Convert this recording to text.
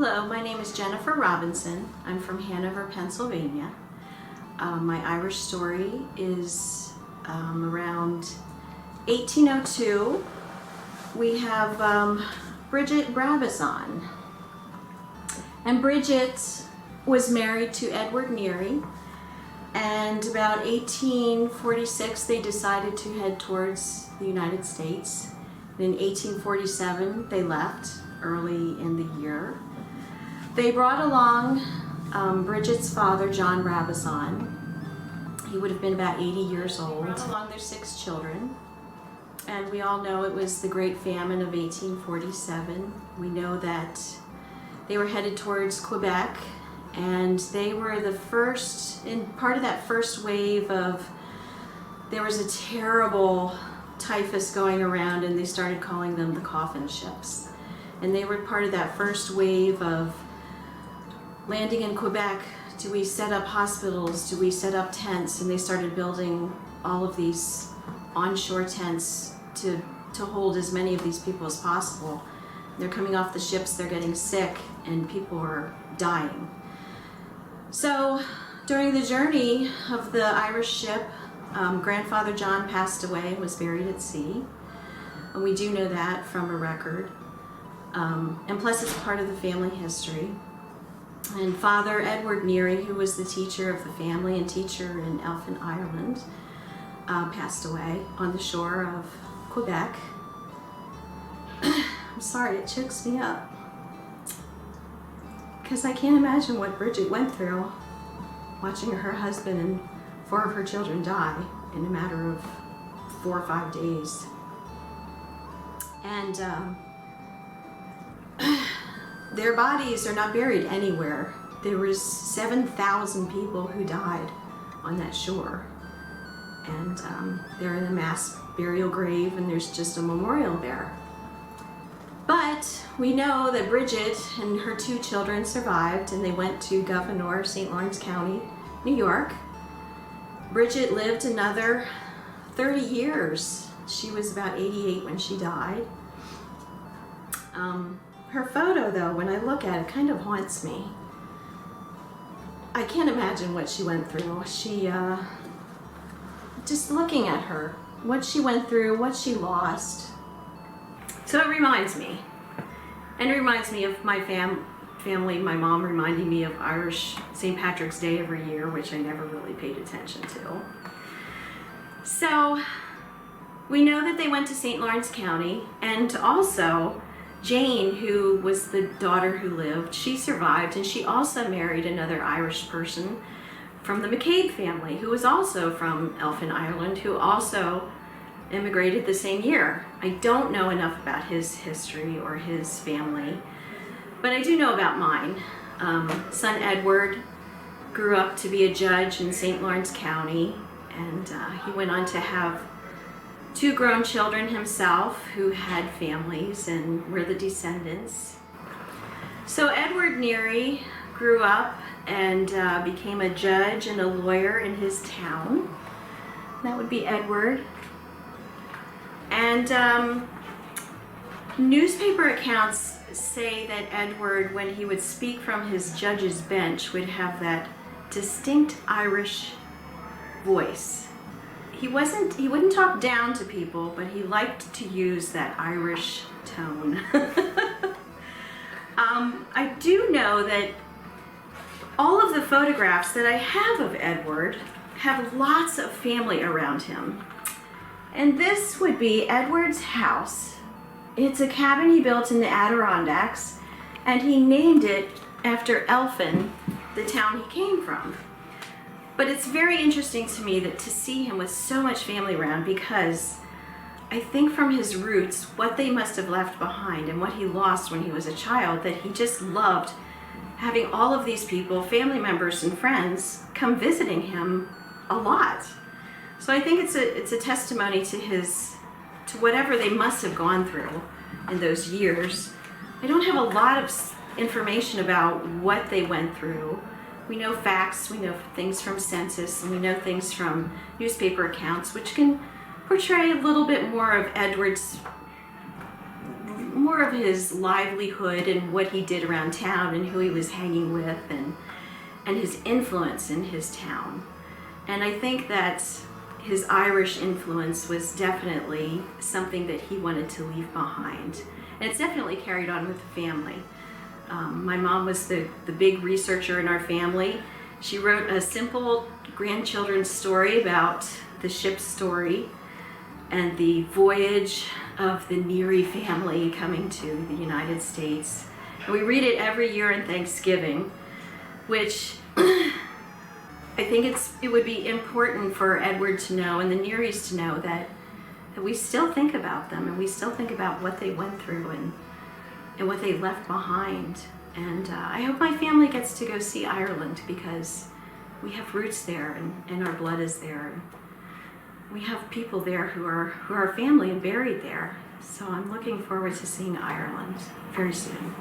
Hello, my name is Jennifer Robinson. I'm from Hanover, Pennsylvania. My Irish story is around 1802. We have Bridget Brabazan. And Bridget was married to Edward Neary, and about 1846 they decided to head towards the United States. In 1847 they left early in the year. They brought along Bridget's father, John Brabazan. He would have been about 80 years old. Brought along their 6 children. And we all know it was the Great Famine of 1847. We know that they were headed towards Quebec, and they were the first, in part of that first wave of, there was a terrible typhus going around, and they started calling them the coffin ships. And they were part of that first wave of landing in Quebec. Do we set up hospitals? Do we set up tents? And they started building all of these onshore tents to hold as many of these people as possible. They're coming off the ships, they're getting sick, and people are dying. So during the journey of the Irish ship, grandfather John passed away and was buried at sea. And we do know that from a record. And plus it's part of the family history. And Father Edward Neary, who was the teacher of the family and teacher in Elphin, Ireland, passed away on the shore of Quebec. I'm sorry, it chokes me up, because I can't imagine what Bridget went through watching her husband and 4 of her children die in a matter of 4 or 5 days. And their bodies are not buried anywhere. There was 7,000 people who died on that shore. And they're in a mass burial grave, and there's just a memorial there. But we know that Bridget and her 2 children survived, and they went to Gouverneur, St. Lawrence County, New York. Bridget lived another 30 years. She was about 88 when she died. Her photo, though, when I look at it, kind of haunts me. I can't imagine what she went through. Just looking at her, what she went through, what she lost. So it reminds me. And it reminds me of my family, my mom reminding me of Irish St. Patrick's Day every year, which I never really paid attention to. So we know that they went to St. Lawrence County, and also Jane, who was the daughter who lived, she survived, and she also married another Irish person from the McCabe family, who was also from Elphin, Ireland, who also immigrated the same year. I don't know enough about his history or his family, but I do know about mine. Son Edward grew up to be a judge in St. Lawrence County, and he went on to have 2 grown children himself who had families and were the descendants. So Edward Neary grew up and became a judge and a lawyer in his town. That would be Edward. And newspaper accounts say that Edward, when he would speak from his judge's bench, would have that distinct Irish voice. He wouldn't talk down to people, but he liked to use that Irish tone. I do know that all of the photographs that I have of Edward have lots of family around him. And this would be Edward's house. It's a cabin he built in the Adirondacks, and he named it after Elphin, the town he came from. But it's very interesting to me that to see him with so much family around, because I think from his roots, what they must have left behind and what he lost when he was a child, that he just loved having all of these people, family members and friends, come visiting him a lot. So I think it's a testimony to whatever they must have gone through in those years. I don't have a lot of information about what they went through. We know facts, we know things from census, and we know things from newspaper accounts, which can portray a little bit more of Edward's more more of his livelihood and what he did around town and who he was hanging with and his influence in his town. And I think that his Irish influence was definitely something that he wanted to leave behind. And it's definitely carried on with the family. My mom was the big researcher in our family. She wrote a simple grandchildren's story about the ship's story and the voyage of the Neary family coming to the United States. And we read it every year on Thanksgiving, which I think it would be important for Edward to know and the Nearys to know that we still think about them and we still think about what they went through and what they left behind. And I hope my family gets to go see Ireland because we have roots there and our blood is there. We have people there who are family and buried there. So I'm looking forward to seeing Ireland very soon.